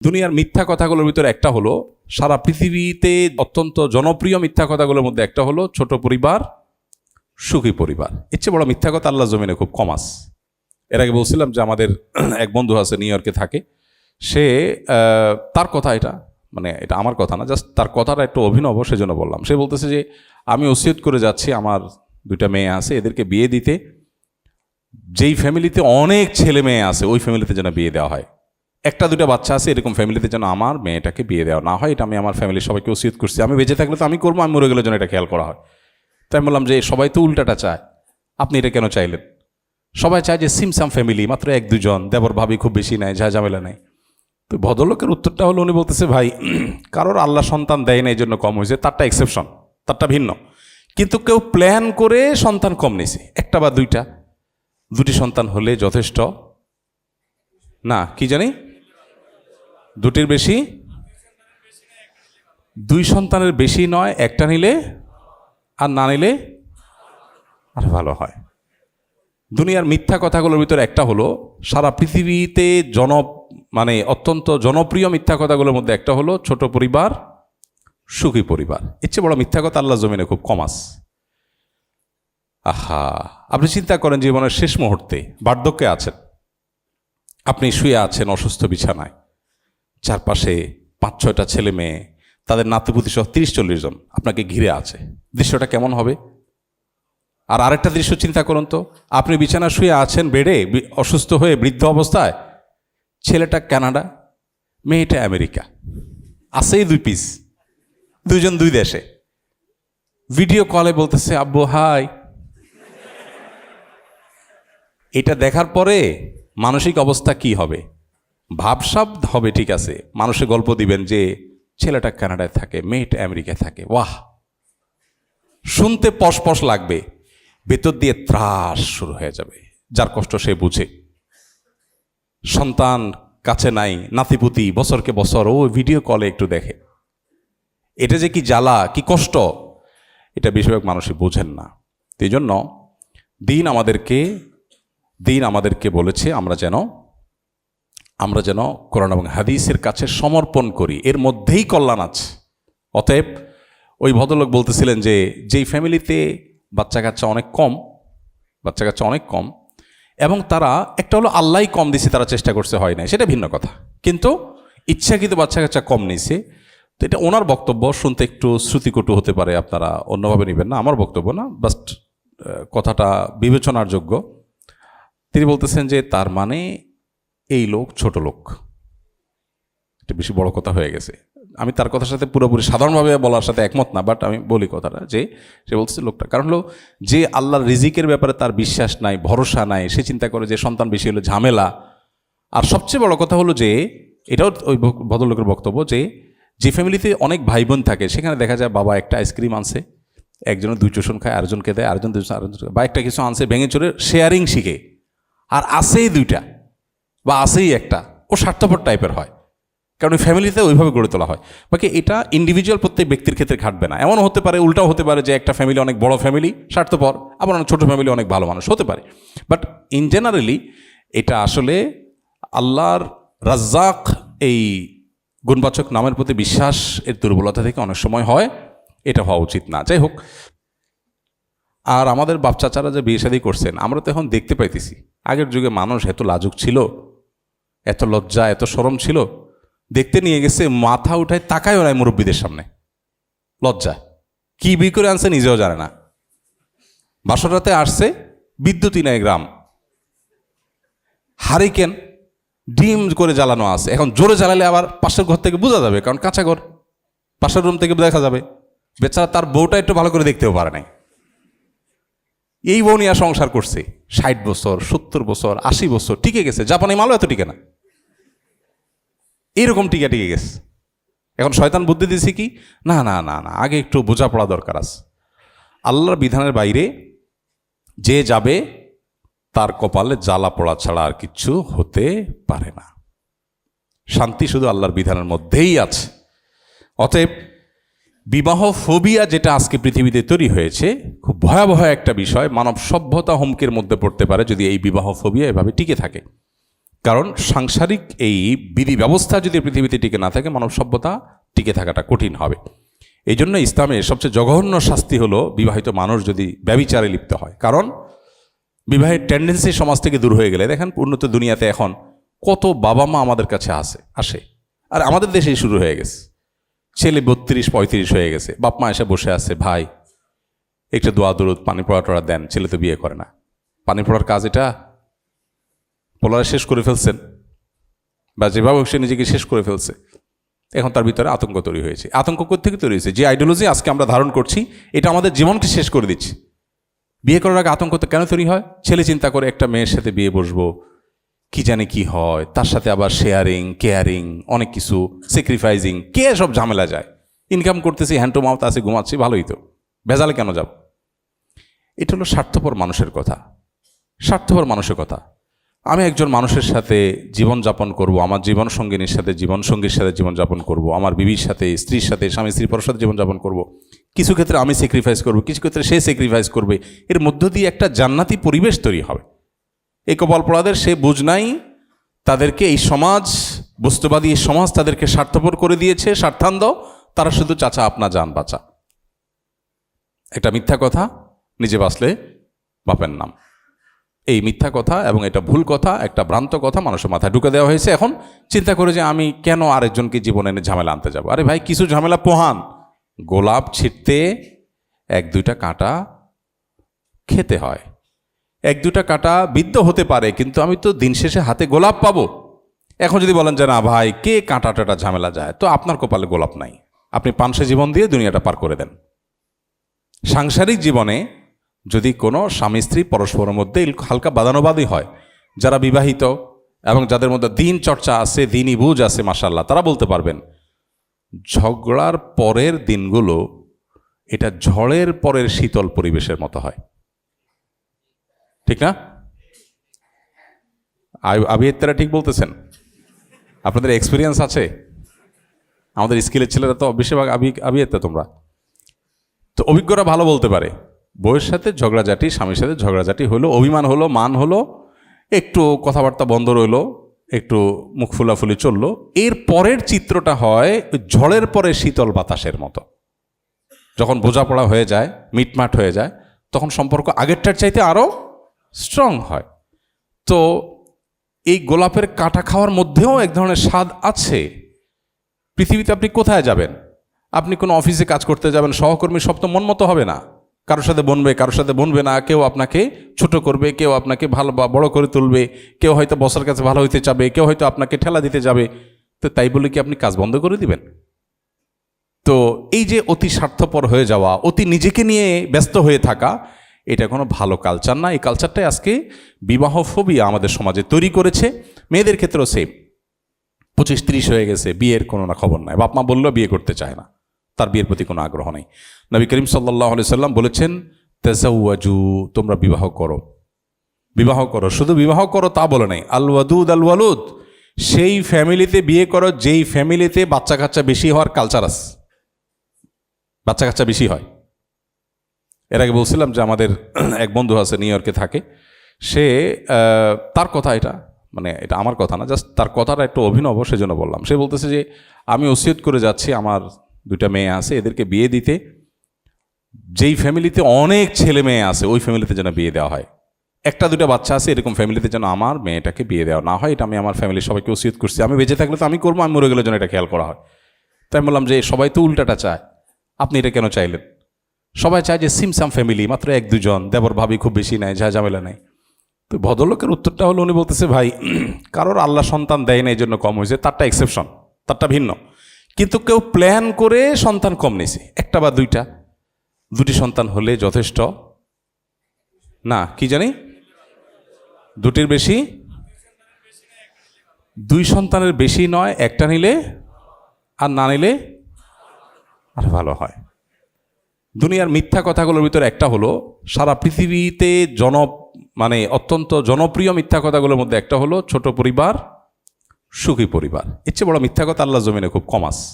দুনিয়ার মিথ্যা কথাগুলোর ভিতরে একটা হলো, সারা পৃথিবীতে অত্যন্ত জনপ্রিয় মিথ্যা কথাগুলোর মধ্যে একটা হলো ছোট পরিবার, সুখী পরিবার। এর চেয়ে বড় মিথ্যা কথা আল্লাহ জমিনে খুব কম আছে। এর আগে বলছিলাম যে আমাদের এক বন্ধু আছে, নিউ ইয়র্কে থাকে। সে তার কথা এটা, মানে এটা আমার কথা না, জাস্ট তার কথাটা একটু অভিনব, সেজন্য বললাম। সে বলতেছে যে আমি ওসিয়ত করে যাচ্ছি, আমার দুইটা মেয়ে আছে, এদেরকে বিয়ে দিতে যেই ফ্যামিলিতে অনেক ছেলে মেয়ে আছে ওই ফ্যামিলিতে যেন বিয়ে দেওয়া হয়। একটা দুটা বাচ্চা আছে এরকম ফ্যামিলিতে যেন আমার মেয়েটাকে বিয়ে দেওয়া না হয়। এটা আমি আমার ফ্যামিলির সবাইকে ওসিয়ত করছি। আমি বেঁচে থাকলে তো আমি করবো, আমি মরে গেলে যেন এটা খেয়াল করা হয়। তাই আমি বললাম যে সবাই তো উল্টাটা চায়, আপনি এটা কেন চাইলেন? সবাই চায় যে সিমসাম ফ্যামিলি, মাত্র এক দুজন, দেবর ভাবি খুব বেশি নাই, যা ঝামেলা নাই। তো ভদ্রলোকের উত্তরটা হলো, উনি বলতেছে ভাই, কারোর আল্লাহ সন্তান দেয় না এই জন্য কম হয়েছে, তারটা এক্সেপশন, তারটা ভিন্ন। কিন্তু কেউ প্ল্যান করে সন্তান কম নিয়েছে, একটা বা দুইটা, দুটি সন্তান হলে যথেষ্ট না, কি জানি দুটির বেশি, দুই সন্তানের বেশি নয়, একটা নিলে আর না নিলে আর ভালো হয়। দুনিয়ার মিথ্যা কথাগুলোর ভিতরে একটা হলো, সারা পৃথিবীতে মানে অত্যন্ত জনপ্রিয় মিথ্যা কথাগুলোর মধ্যে একটা হলো ছোট পরিবার, সুখী পরিবার। এর চেয়ে বড় মিথ্যা কথা আল্লাহ জমিনে খুব কম আছে। আহা, আপনি চিন্তা করেন জীবনের শেষ মুহূর্তে বার্ধক্যে আছেন, আপনি শুয়ে আছেন অসুস্থ বিছানায়, চারপাশে 5-6টা ছেলে মেয়ে, তাদের নাতিপুতি সহ 30-40 জন আপনাকে ঘিরে আছে। দৃশ্যটা কেমন হবে? আর আরেকটা দৃশ্য চিন্তা করুন তো, আপনি বিছানা শুয়ে আছেন বেডে, অসুস্থ হয়ে বৃদ্ধ অবস্থায়, ছেলেটা কানাডা, মেয়েটা আমেরিকা, আছেই 2 পিস, দুজন 2 দেশে, ভিডিও কলে বলতেছে আব্বু হাই। এটা দেখার পরে মানসিক অবস্থা কি হবে? ভাবসাব হবে, ঠিক আছে, মানুষে গল্প দিবেন যে ছেলেটা কানাডায় থাকে, মেয়েটা আমেরিকায় থাকে। ওয়াহ, শুনতে পশপশ লাগবে, ভেতর দিয়ে ত্রাস শুরু হয়ে যাবে। যার কষ্ট সে বুঝে। সন্তান কাছে নাই, নাতিপুতি বছরকে বছর ও ভিডিও কলে একটু দেখে। এটা যে কি জ্বালা, কি কষ্ট, এটা বেশিরভাগ মানুষই বোঝেন না। এই জন্য দিন আমাদেরকে বলেছে আমরা যেন কোরআন এবং হাদিসের কাছে সমর্পণ করি, এর মধ্যেই কল্যাণ আছে। অতএব ওই ভদ্রলোক বলতেছিলেন যে যেই ফ্যামিলিতে বাচ্চা কাচ্চা অনেক কম, এবং তারা একটা হলো আল্লাহ কম দিছে, তারা চেষ্টা করছে, হয় না, সেটা ভিন্ন কথা, কিন্তু ইচ্ছাকৃত বাচ্চা কাচ্চা কম নিছে। তো এটা ওনার বক্তব্য, শুনতে একটু শ্রুতিকটু হতে পারে, আপনারা অন্যভাবে নেবেন না, আমার বক্তব্য না, বাস্ট কথাটা বিবেচনার যোগ্য। তিনি বলতেছেন যে তার মানে এই লোক ছোট লোক। এটা বেশি বড় কথা হয়ে গেছে। আমি তার কথার সাথে পুরোপুরি সাধারণভাবে বলার সাথে একমত না, বাট আমি বলি কথাটা, যে সে বলছে লোকটা, কারণ হলো যে আল্লাহর রিজিকের ব্যাপারে তার বিশ্বাস নাই, ভরসা নাই, সে চিন্তা করে যে সন্তান বেশি হলে ঝামেলা। আর সবচেয়ে বড় কথা হলো যে, এটাও ওই ভদ্রলোকের বক্তব্য, যে ফ্যামিলিতে অনেক ভাই বোন থাকে, সেখানে দেখা যায় বাবা একটা আইসক্রিম আনছে, একজনের 2 টোশন খায়, আরেকজনকে দেয়, আরেকজন বা একটা কিছু আনছে ভেঙে চড়ে শেয়ারিং শিখে, আর আসেই 2টা বা আসেই একটা, ও স্বার্থপর টাইপের হয়, কারণ ওই ফ্যামিলিতে ওইভাবে গড়ে তোলা হয়। বাকি এটা ইন্ডিভিজুয়াল প্রত্যেক ব্যক্তির ক্ষেত্রে খাটবে না। এমনও হতে পারে, উল্টাও হতে পারে, যে একটা ফ্যামিলি অনেক বড় ফ্যামিলি, স্বার্থপর, আবার অনেক ছোটো ফ্যামিলি অনেক ভালো মানুষ হতে পারে। বাট ইন জেনারেলি এটা আসলে আল্লাহর রাজ্জাক এই গুণবাচক নামের প্রতি বিশ্বাস এর দুর্বলতা থেকে অনেক সময় হয়, এটা হওয়া উচিত না। যাই হোক, আর আমাদের বাপ চাচারা যে বিয়ে শাদী করছেন, আমরা তো এখন দেখতে পাইতেছি, আগের যুগে মানুষ এত লাজুক ছিল, এত লজ্জা, এত শরম ছিল, দেখতে নিয়ে গেছে, মাথা উঠায় তাকায়ও নাই মুরব্বীদের সামনে, লজ্জা, কি বিয়ে করে আনছে নিজেও জানে না। বাসরাতে আসছে, বিদ্যুৎই নাই গ্রাম, হারিকেন ডিম করে জ্বালানো আছে, এখন জোরে জ্বালালে আবার পাশের ঘর থেকে বোঝা যাবে, কারণ কাঁচা ঘর, পাশের রুম থেকে দেখা যাবে। বেচারা তার বউটা একটু ভালো করে দেখতেও পারে নাই। এই বউ নিয়ে সংসার করছে 60 বছর, 70 বছর, 80 বছর, টিকে গেছে। জাপানি মালও এত টিকে না, এইরকম টিকে গেছে। এখন শয়তান বুদ্ধি দিয়েছে কি, না না না না, আগে একটু বোঝাপড়া দরকার আছে। আল্লাহর বিধানের বাইরে যে যাবে তার কপালে জ্বালা পোড়া ছাড়া আর কিচ্ছু হতে পারে না। শান্তি শুধু আল্লাহর বিধানের মধ্যেই আছে। অতএব বিবাহ ফোবিয়া যেটা আজকে পৃথিবীতে তৈরি হয়েছে, খুব ভয়াবহ একটা বিষয়। মানব সভ্যতা হুমকির মধ্যে পড়তে পারে যদি এই বিবাহ ফোবিয়া এভাবে টিকে থাকে। কারণ সাংসারিক এই বিধি ব্যবস্থা যদি পৃথিবীতে টিকে না থাকে, মানব সভ্যতা টিকে থাকাটা কঠিন হবে। এই জন্য ইসলামের সবচেয়ে জঘন্য শাস্তি হলো বিবাহিত মানুষ যদি ব্যভিচারে লিপ্ত হয়। কারণ বিবাহের টেন্ডেন্সি সমাজ থেকে দূর হয়ে গেলে, দেখেন উন্নত দুনিয়াতে এখন কত বাবা মা আমাদের কাছে আসে, আর আমাদের দেশেই শুরু হয়ে গেছে। ছেলে 32-35 হয়ে গেছে, বাপ মা এসে বসে আছে, ভাই একটু দোয়া দরুদ পানি পড়া টড়া দেন, ছেলে তো বিয়ে করে না। পানি পড়ার কাজ এটা? পোলারে শেষ করে ফেলছেন, বা যেভাবে সে নিজেকে শেষ করে ফেলছে, এখন তার ভিতরে আতঙ্ক তৈরি হয়েছে। আতঙ্ক কোত্থেকে তৈরি হয়েছে? যে আইডিওলজি আজকে আমরা ধারণ করছি, এটা আমাদের জীবনকে শেষ করে দিচ্ছে। বিয়ে করার আগে আতঙ্ক তো কেন তৈরি হয়? ছেলে চিন্তা করে একটা মেয়ের সাথে বিয়ে বসবো, কি জানে কি হয়, তার সাথে আবার শেয়ারিং, কেয়ারিং, অনেক কিছু স্যাক্রিফাইসিং, কে সব ঝামেলা যায়। ইনকাম করতেছি, হ্যান্ড টু মাউথ আছে, ঘুমাচ্ছি, ভালোই তো, ভেজালে কেন যাব? এটা হলো স্বার্থপর মানুষের কথা, স্বার্থপর মানুষের কথা। আমি একজন মানুষের সাথে জীবনযাপন করব, আমার জীবন সঙ্গিনীর সাথে জীবনসঙ্গীর সাথে জীবনযাপন করব, আমার বিবির সাথে, স্ত্রীর সাথে, স্বামী স্ত্রী পরের সাথে জীবনযাপন করব। কিছু ক্ষেত্রে আমি স্যাক্রিফাইস করব, কিছু ক্ষেত্রে সে স্যাক্রিফাইস করবে। এর মধ্য দিয়ে একটা জান্নাতি পরিবেশ তৈরি হবে। এই কপাল পোড়াদের সে বুঝ নাই, তাদেরকে এই সমাজ, বস্তুবাদী এই সমাজ তাদেরকে স্বার্থপর করে দিয়েছে, স্বার্থান্ধ। তারা শুধু চাচা আপনা যান বাঁচা। একটা মিথ্যা কথা, নিজে বাঁচলে বাপের নাম। এই মিথ্যা কথা এবং এটা ভুল কথা, একটা ভ্রান্ত কথা মানুষের মাথায় ঢুকে দেওয়া হয়েছে। এখন চিন্তা করে যে আমি কেন আরেকজনকে জীবনে এনে ঝামেলা আনতে যাব? আরে ভাই, কিছু ঝামেলা পোহান। গোলাপ ছিঁড়তে 1-2টা কাঁটা খেতে হয়, 1-2টা কাঁটা বিদ্ধ হতে পারে, কিন্তু আমি তো দিন শেষে হাতে গোলাপ পাবো। এখন যদি বলেন যে না ভাই, কে কাঁটা টাটা ঝামেলা যায়, তো আপনার কপালে গোলাপ নাই, আপনি পানসে জীবন দিয়ে দুনিয়াটা পার করে দেন। সাংসারিক জীবনে যদি কোনো স্বামী স্ত্রী পরস্পরের মধ্যে হালকা বাদানুবাদী হয়, যারা বিবাহিত এবং যাদের মধ্যে দিন চর্চা আছে, দিনই বুঝ আছে, মাশাআল্লাহ, তারা বলতে পারবেন ঝগড়ার পরের দিনগুলো এটা ঝড়ের পরের শীতল পরিবেশের মতো হয়। ঠিক না? আবিয়াত্তারা ঠিক বলতেছেন? আপনাদের এক্সপিরিয়েন্স আছে? আমাদের স্কিলের ছেলেরা তো বেশিরভাগ আবিয়াত্তা। তোমরা তো অভিজ্ঞরা ভালো বলতে পারে। বউয়ের সাথে ঝগড়াঝাটি, স্বামীর সাথে ঝগড়াঝাটি হলো, অভিমান হলো, মান হলো, একটু কথাবার্তা বন্ধ রইলো, একটু মুখ ফুলাফুলি চললো, এর পরের চিত্রটা হয় ঝড়ের পরে শীতল বাতাসের মতো। যখন বোঝাপড়া হয়ে যায়, মিটমাট হয়ে যায়, তখন সম্পর্ক আগেরটার চাইতে আরও স্ট্রং হয়। তো এই গোলাপের কাঁটা খাওয়ার মধ্যেও এক ধরনের স্বাদ আছে। পৃথিবীতে আপনি কোথায় যাবেন? আপনি কোনো অফিসে কাজ করতে যাবেন, সহকর্মী সব তো মন মতো হবে না। কারোর সাথে বনবে, কারোর সাথে বনবে না। কেউ আপনাকে ছোট করবে, কেউ আপনাকে ভালো বা বড় করে তুলবে, কেউ হয়তো বসের কাছে ভালো হইতে চাবে, কেউ হয়তো আপনাকে ঠেলা দিতে যাবে। তো তাই বলে কি আপনি কাজ বন্ধ করে দিবেন? তো এই যে অতি স্বার্থপর হয়ে যাওয়া, অতি নিজেকে নিয়ে ব্যস্ত হয়ে থাকা, এটা কোনো ভালো কালচার না। এই কালচারটাই আজকে বিবাহ ফোবিয়া আমাদের সমাজে তৈরি করেছে। মেয়েদের ক্ষেত্রেও সেম। 25-30 হয়ে গেছে, বিয়ের কোনো না খবর নাই, বাপ মা বললেও বিয়ে করতে চায় না, তার বিয়ের প্রতি কোনো আগ্রহ নেই। নবী করিম সাল্লাল্লাহু আলাইহি সাল্লাম বলেছেন, তাজাওয়াজু, তোমরা বিবাহ করো, বিবাহ করো। শুধু বিবাহ করো তা বলে নাই, আল ওয়াদুদ আল ওয়ালুদ, সেই ফ্যামিলিতে বিয়ে করো যেই ফ্যামিলিতে বাচ্চা কাচ্চা বেশি হওয়ার কালচার আছে, বাচ্চা কাচ্চা বেশি হয়। এর আগে বলছিলাম যে আমাদের এক বন্ধু আছে, নিউ ইয়র্কে থাকে। সে তার কথা, এটা মানে এটা আমার কথা না, জাস্ট তার কথাটা একটু অভিনব, সেজন্য বললাম। সে বলতেছে যে আমি ওসিয়ত করে যাচ্ছি, আমার 2টা মেয়ে আছে, এদেরকে বিয়ে দিতে যেই ফ্যামিলিতে অনেক ছেলে মেয়ে আছে ওই ফ্যামিলিতে যেন বিয়ে দেওয়া হয়। 1-2টা বাচ্চা আছে, এরকম ফ্যামিলিতে যেন আমার মেয়েটাকে বিয়ে দেওয়া না হয়। এটা আমি আমার ফ্যামিলির সবাইকে ওসিয়ত করছি। আমি বেঁচে থাকলে তো আমি করবো, আমি মরে গেলে যেন এটা খেয়াল করা হয়। তাই আমি বললাম যে সবাই তো উল্টাটা চায়, আপনি এটা কেন চাইলেন? সবাই চায় যে সিমসাম ফ্যামিলি, মাত্র 1-2 জন, দেবর ভাবি খুব বেশি নাই, যা ঝামেলা নাই। তো ভদ্রলোকের উত্তরটা হলো, উনি বলতেছে ভাই, কারোর আল্লাহ সন্তান দেয় না এই জন্য কম হয়েছে, তারটা এক্সেপশন, তারটা ভিন্ন। কিন্তু কেউ প্ল্যান করে সন্তান কম নিয়েছে, 1টা বা 2টা, 2টি সন্তান হলে যথেষ্ট না, কি জানি 2টির বেশি, 2 সন্তানের বেশি নয়, 1টা নিলে আর না নিলে আর ভালো হয়। দুনিয়ার মিথ্যা কথাগুলোর ভিতরে একটা হলো, সারা পৃথিবীতে অত্যন্ত জনপ্রিয় মিথ্যা কথাগুলোর মধ্যে একটা হলো ছোট পরিবার, সুখী পরিবার। এর চেয়ে বড় মিথ্যা কথা আল্লাহ জমিনে খুব কম আছে।